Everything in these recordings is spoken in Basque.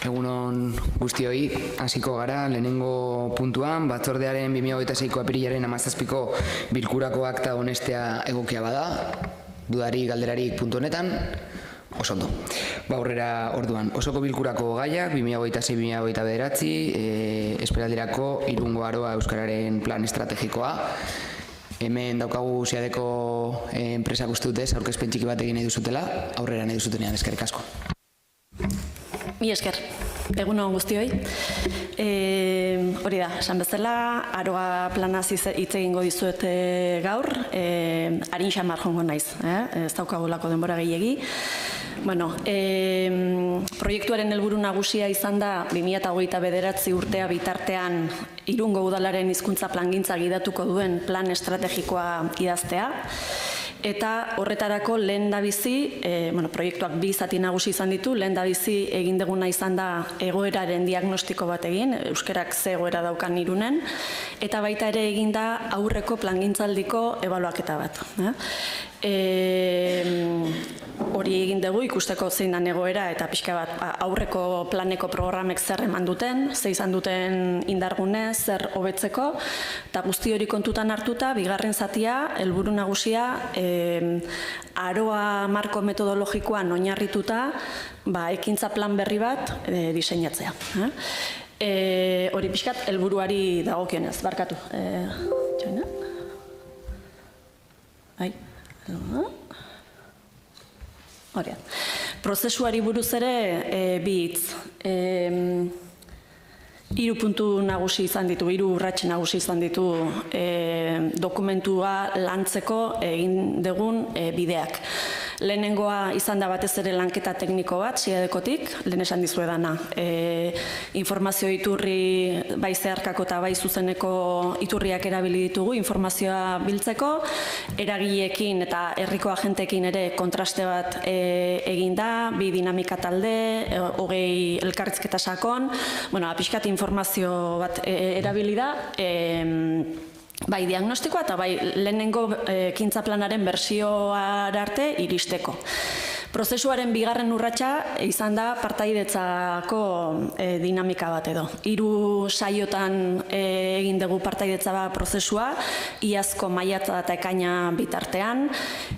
Egunon guztioi, hasiko gara, lehenengo puntuan, batzordearen 2026ko apirilaren 17ko bilkurako akta honestea egokia bada, dudari galderarik puntu honetan, oso ondo. Aurrera orduan, osoko bilkurako gaiak, 2026-2029, esperaldirako Irungo Aroa Euskararen plan estrategikoa. Hemen daukagu ziadeko enpresak uste dutez, aurkezpen txiki bat egin nahi duzutela, aurrera nahi duzutenean, eskerrik asko. Mi esker, egun hon guztioi. Hori da, esan bezala, Aroa planaz hitz egingo dizuet gaur, harin xamar jongo naiz, ez daukagulako denbora gehiegi. Bueno, proiektuaren helburu nagusia izan da 2029 urtea bitartean Irungo Udalaren hizkuntza plangintza gidatuko duen plan estrategikoa idaztea. Eta horretarako lehendabizi, proiektuak bi zati nagusi izan ditu, lehendabizi egin deguna izan da egoeraren diagnostiko bat egin, euskerak ze egoera daukan Irunen, eta baita ere egin da aurreko plangintzaldiko ebaluaketa bat. Hori egin dugu ikusteko zein da egoera eta pixka bat aurreko planeko programek zer eman duten, ze izan duten indargune, zer hobetzeko, eta guzti hori kontutan hartuta, bigarren zatia, helburu nagusia, Aroa marko metodologikoan oinarrituta, ekintza plan berri bat diseinatzea. Hori pixkat, helburuari dagokionez, barkatu. Prozesuari buruz ere bi hitz. 3 puntu nagusi izan ditu, 3 urrats nagusi izan ditu dokumentua lantzeko egin dugun bideak. Lehenengoa izan da batez ere lanketa tekniko bat, ziadekotik, lehen esan dizuedana. Informazio iturri bai zeharkako eta bai zuzeneko iturriak erabili ditugu, informazioa biltzeko, eragileekin eta herriko agenteekin ere kontraste bat egin da, 2 dinamika talde, 20 elkarrizketa sakon, pixkat informazio bat erabili da, bai diagnostikoa eta bai lehenengo ekintza planaren bertsioara arte iristeko. Prozesuaren bigarren urratsa izan da partaidetzako dinamika bat edo. 3 saiotan egin dugu partaidetza prozesua, iazko maiatza eta ekaina bitartean.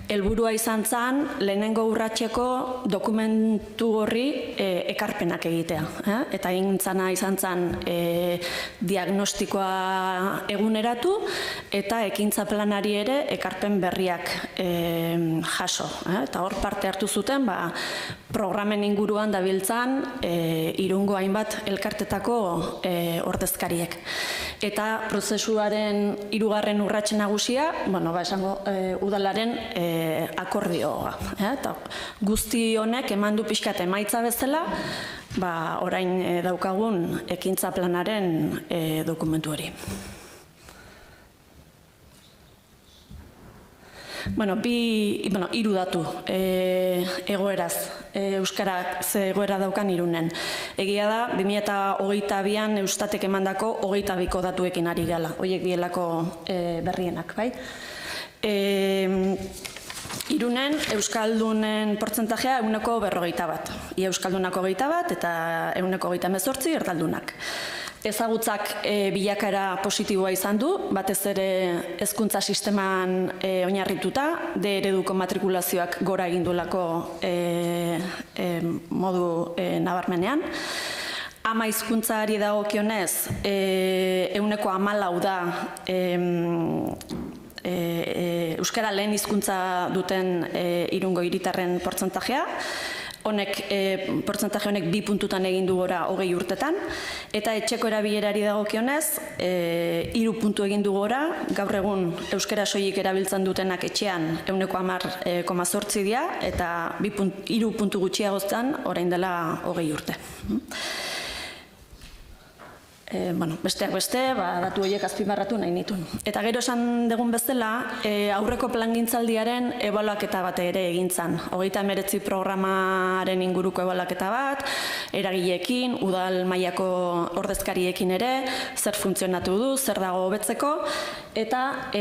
Helburua izan zen lehenengo urratseko dokumentu horri ekarpenak egitea. Eta egin zana izan zen diagnostikoa eguneratu eta ekintza planari ere ekarpen berriak jaso. Eta hor parte hartu zuten programen inguruan dabiltzan Irungo hainbat elkartetako ordezkariek. Eta prozesuaren 3. urrats nagusia, esango udalaren akordioa. Guzti honek eman du pixkat emaitza bezala, orain daukagun ekintza planaren dokumentu hori. 3 datu egoeraz, euskarak ze egoera daukan Irunen. Egia da, 2022an Eustatek emandako 22ko datuekin ari gala, horiek bielako berrienak, bai? Irunen euskaldunen portzentajea 41%. Ia euskaldunak 21% eta 118% erdaldunak. Ezagutzak bilakara positiboa izan du, batez ere hezkuntza sisteman oinarrituta, D ereduko matrikulazioak gora egin duelako modu nabarmenean. Ama hizkuntzari dagokionez, 14% da euskara lehen hizkuntza duten Irungo hiritarren portzentajea. Portzentaje honek 2 puntutan egin du gora 20 urtetan, eta etxeko erabilerari dagokionez, 3 puntu egin du gora, gaur egun euskara soilik erabiltzen dutenak etxean 10,8% dira, eta 3 puntu gutxiagoztan orain dela 20 urte. Besteak beste, datu horiek azpimarratu nahi nituen. Eta gero esan dugun bezala, aurreko plangintzaldiaren ebaluaketa bat ere egin zen. 39 programaren inguruko ebaluaketa bat, eragileekin, udal mailako ordezkariekin ere, zer funtzionatu du, zer dago hobetzeko, eta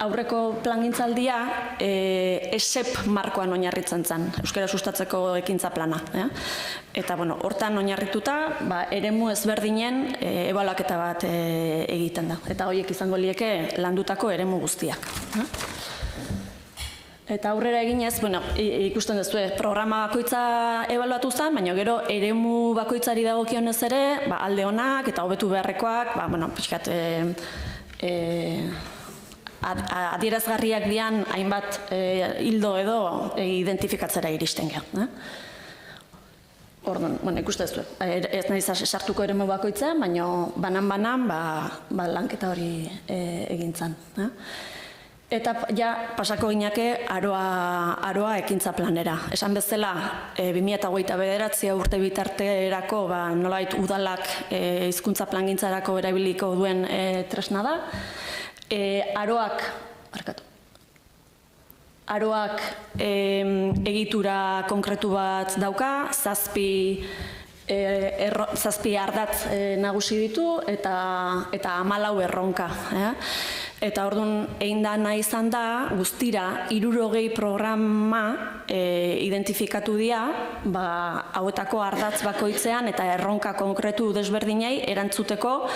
aurreko plangintzaldia ESEP markoan oinarritzen zen, euskara sustatzeko ekintza plana. Eta hortan oinarrituta eremu ezberdinen ebaluaketa bat egiten da. Eta horiek izango lieke landutako eremu guztiak. Eta aurrera eginez, ikusten duzu, programa bakoitza ebaluatu zen, baina gero eremu bakoitzari dagokionez ere, alde onak eta hobetu beharrekoak, pixkat adierazgarriak dian hainbat hildo edo identifikatzera iristen geha. Orduan, ikusten duzu, ez nahi sartuko eremu bakoitzen, baina banan-banan lanketa hori egintzen. Eta pasako gineke aroa ekintza planera. Esan bezala, 2029 urte bitarterako nolabait udalak hizkuntza plangintzarako erabiliko duen tresna da. Aroak egitura konkretu bat dauka, 7 ardatz nagusi ditu eta 14 erronka. Eta orduan egin da nahi izan da, guztira 60 programa identifikatu dira, hauetako ardatz bakoitzean eta erronka konkretu desberdinei erantzuteko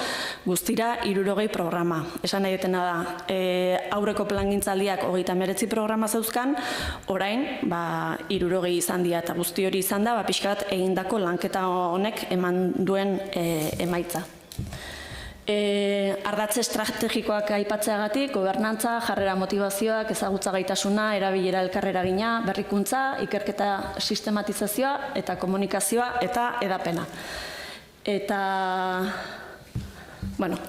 guztira 60 programa. Esan nahi dutena da, aurreko plangintzaldiak 39 programa zeuzkan, orain 60 izan dira eta guzti hori izan da, pixkat egindako lanketa honek eman duen emaitza. Ardatze estrategikoak aipatzeagatik, gobernantza, jarrera motivazioak, ezagutza gaitasuna, erabilera elkarreragina, berrikuntza, ikerketa sistematizazioa eta komunikazioa eta edapena. Eta,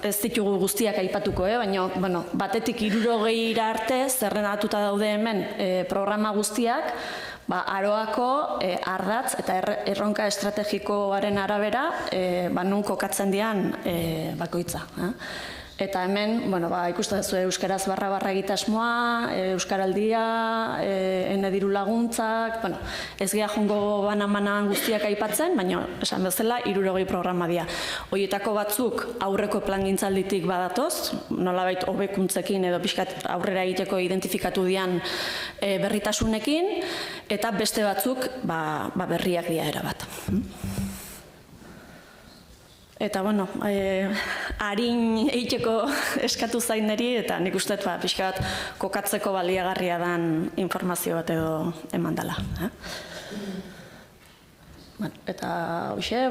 ez ditugu guztiak aipatuko, baina batetik 60 arte zerrendatuta daude hemen programa guztiak, aroako ardatz eta erronka estrategikoaren arabera nun kokatzen dian bakoitza. Eta hemen, ikusten duzu euskaraz barra egitasmoa, euskaraldia, ene diru laguntzak, ez geha jongo banan guztiak aipatzen, baina esan bezala 60 programa dira. Horietako batzuk aurreko plangintzalditik badatoz, nolabait hobekuntzekin edo pixkat aurrera egiteko identifikatu dian berritasunekin, eta beste batzuk berriak dira erabat. Eta, harin egiteko eskatu zaineri, eta nik uste pixka bat kokatzeko baliagarria den informazio bat edo eman dela. Eta, hoxe,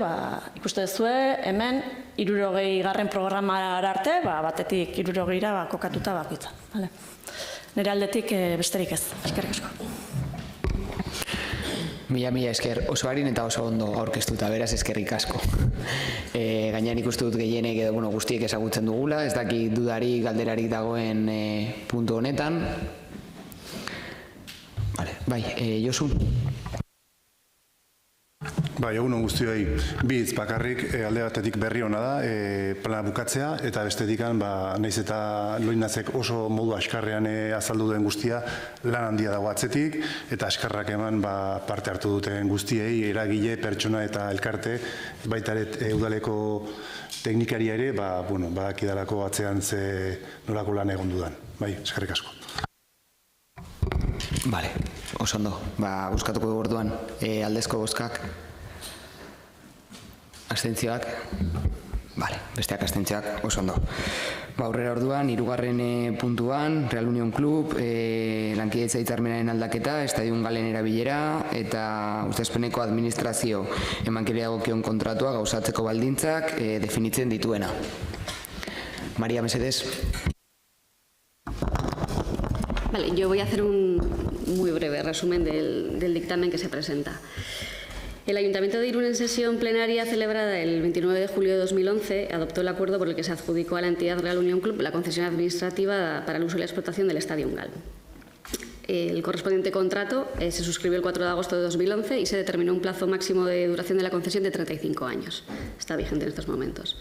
ikuste duzue, hemen 60 programara arte, batetik 60 kokatuta bakoitza. Nire aldetik besterik ez, eskerrik asko. Mila esker, oso harin eta oso ondo aurkeztuta, beraz eskerrik asko. Gainean ikustu dut gehienek edo guztiek ezagutzen dugula, ez daki dudari galderarik dagoen puntu honetan. Bai, Josu? Egunon guztioi, bi hitz bakarrik, alde batetik berri hona da, plana bukatzea, eta bestetik nahiz eta Loinazek oso modu askarrean azaldu duen guztia, lan handia dago atzetik, eta askarrak eman parte hartu duten guztiei, eragile, pertsona eta elkarte, baita udaleko teknikaria ere, badakidalako atzean ze nolako lan egon dudan. Eskerrik asko. Bale, oso ondo. Buskatuko dugu orduan, aldezko bozkak. Abstentzioak? Bale, besteak abstentzioak, oso ondo. Aurrera orduan, 3. puntuan, Real Union Club, lankidetza hitzarmenaren aldaketa, estadion galen erabilera, eta ustezpeneko administrazio emankeria egokion kontratua gauzatzeko baldintzak definitzen dituena. María, mesedez. Vale, yo voy a hacer un muy breve resumen del dictamen que se presenta. El Ayuntamiento de Irún, en sesión plenaria celebrada el 29 de julio de 2011, adoptó el acuerdo por el que se adjudicó a la entidad Real Union Club la concesión administrativa para el uso y la explotación del Estadio Ungal. El correspondiente contrato se suscribió el 4 de agosto de 2011 y se determinó un plazo máximo de duración de la concesión de 35 años. Está vigente en estos momentos.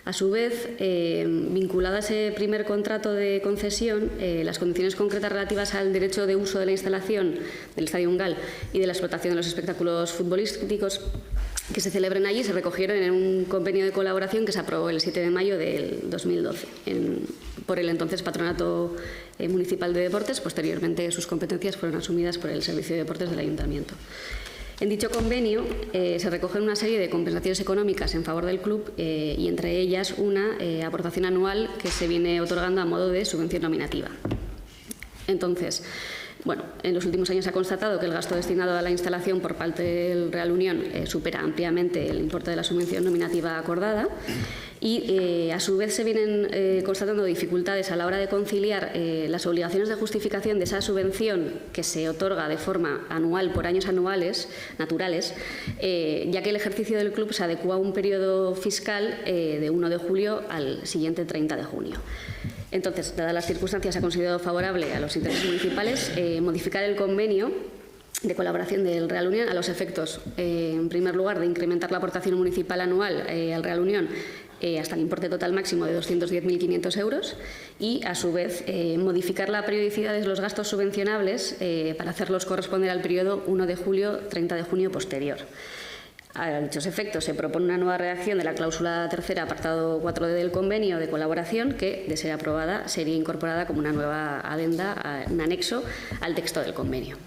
A su vez, vinculado a ese primer contrato de concesión, las condiciones concretas relativas al derecho de uso de la instalación del Estadio Ungal y de la explotación de los espectáculos futbolísticos que se celebren allí se recogieron en un convenio de colaboración que se aprobó el 7 de mayo del 2012 por el entonces Patronato Municipal de Deportes. Posteriormente, sus competencias fueron asumidas por el Servicio de Deportes del Ayuntamiento. En dicho convenio se recogen una serie de compensaciones económicas en favor del club y entre ellas una aportación anual que se viene otorgando a modo de subvención nominativa. Entonces, bueno, en los últimos años se ha constatado que el gasto destinado a la instalación por parte del Real Unión supera ampliamente el importe de la subvención nominativa acordada y a su vez se vienen constatando dificultades a la hora de conciliar las obligaciones de justificación de esa subvención que se otorga de forma anual por años anuales naturales, ya que el ejercicio del club se adecua a un periodo fiscal de 1 de julio al siguiente 30 de junio. Entonces, dadas las circunstancias, se ha considerado favorable a los intereses municipales modificar el convenio de colaboración del Real Unión a los efectos, en primer lugar, de incrementar la aportación municipal anual al Real Unión hasta el importe total máximo de 210.500 euros y, a su vez, modificar la periodicidad de los gastos subvencionables para hacerlos corresponder al periodo 1 de julio-30 de junio posterior. A dichos efectos se propone una nueva redacción de la cláusula tercera, apartado 4D del convenio de colaboración que, de ser aprobada, sería incorporada como una nueva adenda, un anexo al texto del convenio.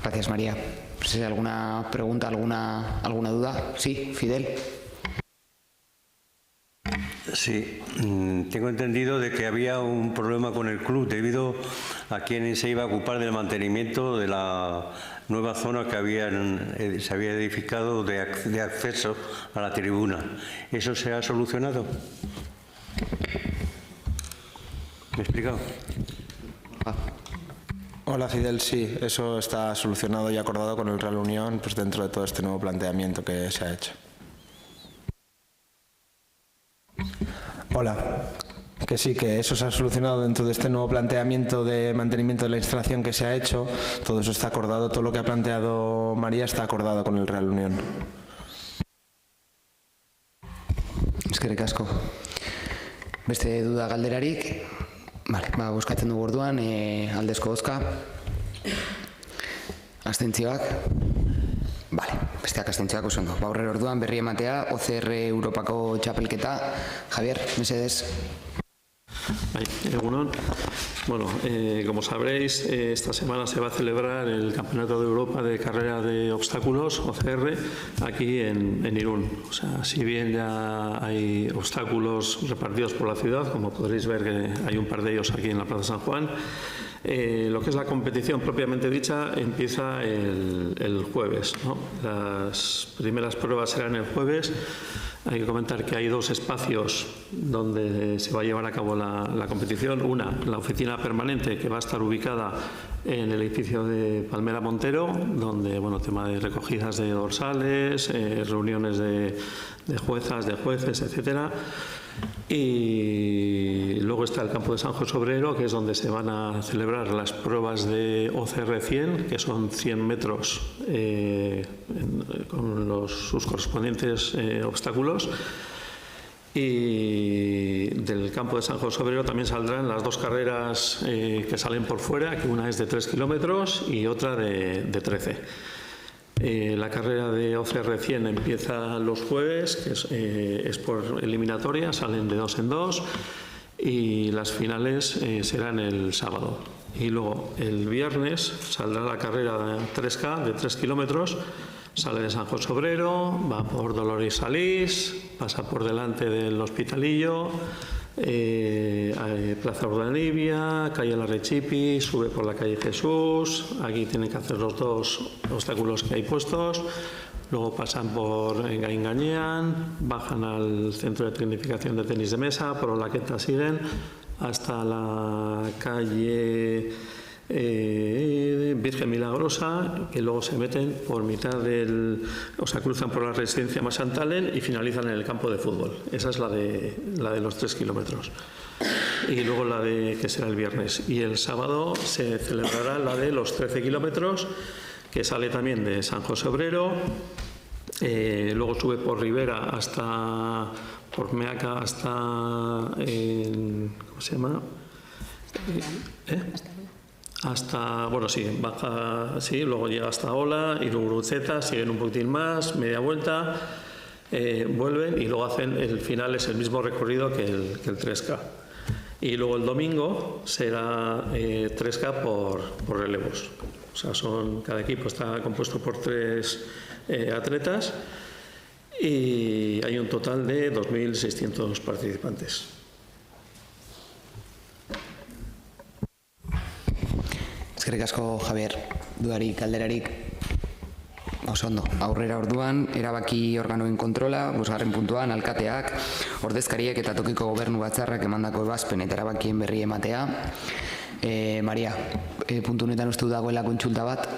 Gracias, María. Si hay alguna pregunta, alguna duda. Sí, Fidel. Sí, tengo entendido de que había un problema con el club debido a quien se iba a ocupar del mantenimiento de la nueva zona que se había edificado de acceso a la tribuna. ¿Eso se ha solucionado? ¿Me he explicado? Hola, Fidel, sí, eso está solucionado y acordado con el Real Unión pues dentro de todo este nuevo planteamiento que se ha hecho. Hola, que sí, que eso se ha solucionado dentro de este nuevo planteamiento de mantenimiento de la instalación que se ha hecho. Todo eso está acordado, todo lo que ha planteado María está acordado con el Real Unión. Eskerrik asko. Beste duda galderarik? Vale, bozkatzen dugu orduan, aldezko bozka. Abstentzioak? Vale, besteak abstentzioak oso ondo. Aurrera orduan berri ematea, OCR Europako txapelketa. Javier, mesedez. Egunon. Bueno, como sabréis, esta semana se va a celebrar el Campeonato de Europa de Carrera de Obstáculos, OCR, aquí en Irún. O sea, si bien ya hay obstáculos repartidos por la ciudad, como podréis ver que hay un par de ellos aquí en la Plaza San Juan, lo que es la competición propiamente dicha empieza el jueves, ¿no? Las primeras pruebas serán el jueves. Hay que comentar que hay dos espacios donde se va a llevar a cabo la competición. Una, la oficina permanente, que va a estar ubicada en el edificio de Palmera Montero, donde, bueno, tema de recogidas de dorsales, reuniones de juezas, de jueces, etcétera. Y luego está el campo de San José Obrero, que es donde se van a celebrar las pruebas de OCR 100, que son 100 metros con sus correspondientes obstáculos. Y del campo de San José Obrero también saldrán las dos carreras que salen por fuera, que una es de 3 kilómetros y otra de 13. La carrera de OCR 100 empieza los jueves, que es por eliminatoria, salen de 2 en 2 y las finales serán el sábado. Y luego el viernes saldrá la carrera de 3K de 3 kilómetros, sale de San José Obrero, va por Dolores Salís, pasa por delante del Hospitalillo, Plaza Urdanibia, calle Larrechipi, sube por la calle Jesús. Aquí tienen que hacer los dos obstáculos que hay puestos. Luego pasan por Gaingañean, bajan al centro de tecnificación de tenis de mesa, por Olaqueta siguen hasta la calle Virgen Milagrosa, que luego se meten por mitad o sea, cruzan por la residencia Masantalen y finalizan en el campo de fútbol. Esa es la de los 3 kilómetros. Y luego que será el viernes. Y el sábado se celebrará la de los 13 kilómetros, que sale también de San José Obrero, luego sube por Rivera por Meaca hasta, ¿cómo se llama? hasta, bueno, sí, baja, sí, luego llega hasta Ola, Irun-Gurutzeta, siguen un poquitín más, media vuelta, vuelven y luego hacen, el final es el mismo recorrido que el 3K. Y luego el domingo será 3K por relevos. O sea, cada equipo está compuesto por 3 atletas y hay un total de 2.600 participantes. Eskerrik asko, Javier, dudarik, alderarik. Oso ondo, aurrera orduan, erabaki organoen kontrola, 5. puntuan, alkateak, ordezkariek eta tokiko gobernu batzarrak emandako ebazpen eta erabakien berri ematea. Maria, puntu honetan uste dagoela kontsulta bat?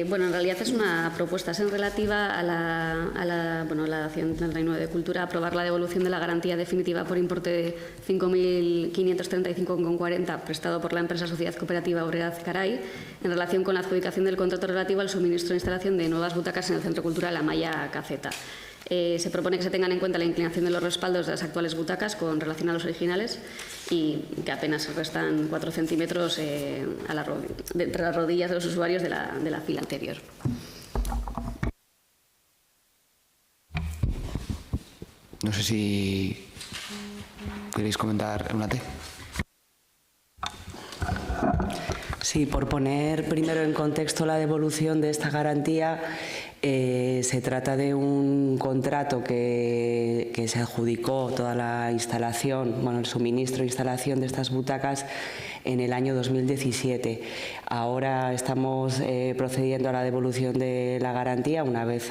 Bueno, en realidad es una propuesta en relativa a la acción 39 de Cultura, aprobar la devolución de la garantía definitiva por importe de 5.535,40 prestado por la empresa Sociedad Cooperativa Obrera Azcaray en relación con la adjudicación del contrato relativo al suministro e instalación de nuevas butacas en el Centro Cultural Amaya Caceta. Se propone que se tengan en cuenta la inclinación de los respaldos de las actuales butacas con relación a los originales y que apenas restan 4 centímetros entre las rodillas de los usuarios de la fila anterior. No sé si queréis comentar una T. Sí, por poner primero en contexto la devolución de esta garantía, se trata de un contrato que se adjudicó toda la instalación, bueno, el suministro e instalación de estas butacas en el año 2017. Ahora estamos procediendo a la devolución de la garantía una vez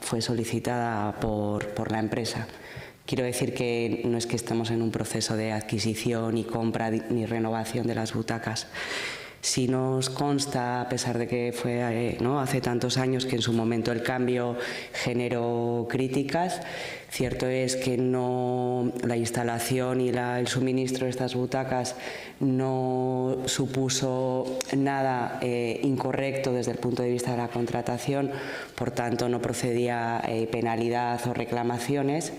fue solicitada por la empresa. Quiero decir que no es que estemos en un proceso de adquisición ni compra ni renovación de las butacas. Si nos consta, a pesar de que fue hace tantos años que en su momento el cambio generó críticas, cierto es que la instalación y el suministro de estas butacas no supuso nada incorrecto desde el punto de vista de la contratación, por tanto no procedía penalidad o reclamaciones.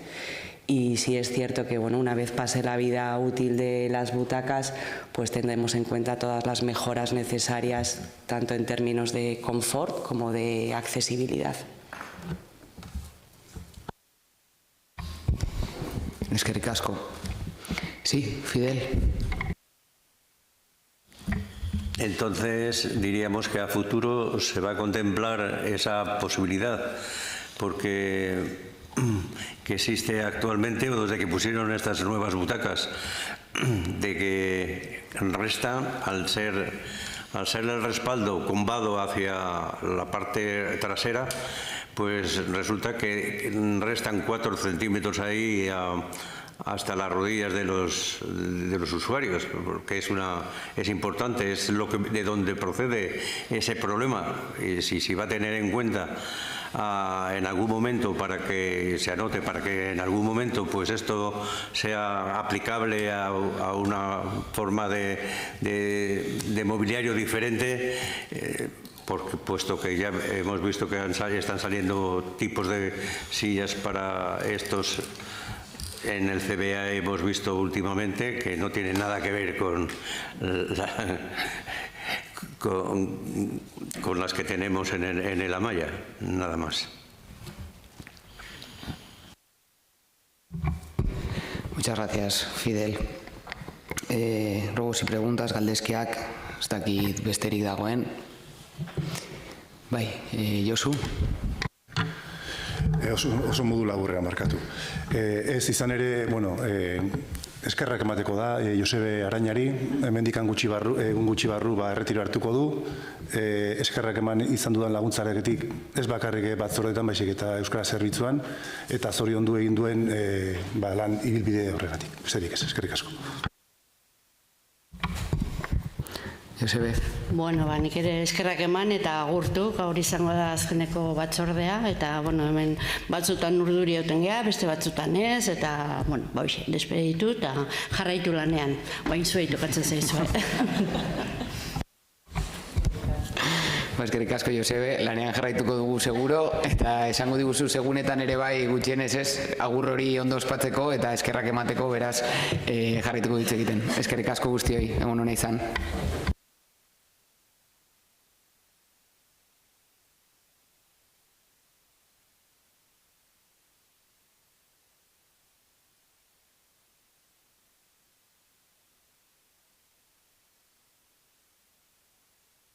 Y sí es cierto que una vez pase la vida útil de las butacas, pues tendremos en cuenta todas las mejoras necesarias, tanto en términos de confort como de accesibilidad. Eskerrik asko. Sí, Fidel. Entonces diríamos que a futuro se va a contemplar esa posibilidad, porque que existe actualmente, o desde que pusieron estas nuevas butacas, de que resta, al ser el respaldo combado hacia la parte trasera, pues resulta que restan 4 centímetros ahí hasta las rodillas de los usuarios, porque es importante, es de donde procede ese problema. Y si va a tener en cuenta en algún momento, para que se anote, para que en algún momento pues esto sea aplicable a una forma de mobiliario diferente, puesto que ya hemos visto que están saliendo tipos de sillas para estos. En el CBA hemos visto últimamente que no tiene nada que ver con las que tenemos en el Amaya, nada más. Muchas gracias, Fidel. Robos y preguntas, galdezkiak, ez dakit besterik dagoen. Bai, Josu. Oso modu laburrean markatu. Ez izan ere, eskerrak emateko da Josebe Arañari, hemendikan egun gutxi barru erretiro hartuko du. Eskerrak eman izan dudan laguntzarekin ez bakarrik batzordetan, baizik eta Euskara Zerbitzuan, eta zoriondu egin duen lan ibilbide horregatik. Besterik ez, eskerrik asko. Josebe. Nik ere eskerrak eman eta agurtu, gaur izango da azkeneko batzordea, eta hemen batzutan urduri euten geha, beste batzutan ez, eta, despeditu eta jarraitu lanean. Bain zuei tokatzen zaizu. Eskerrik asko, Josebe, lanean jarraituko dugu seguro, eta esango diguzu segunetan ere bai gutxienez ez, agur hori ondo ospatzeko eta eskerrak emateko, beraz jarraituko ditz egiten. Eskerrik asko guztioi, egun hona izan.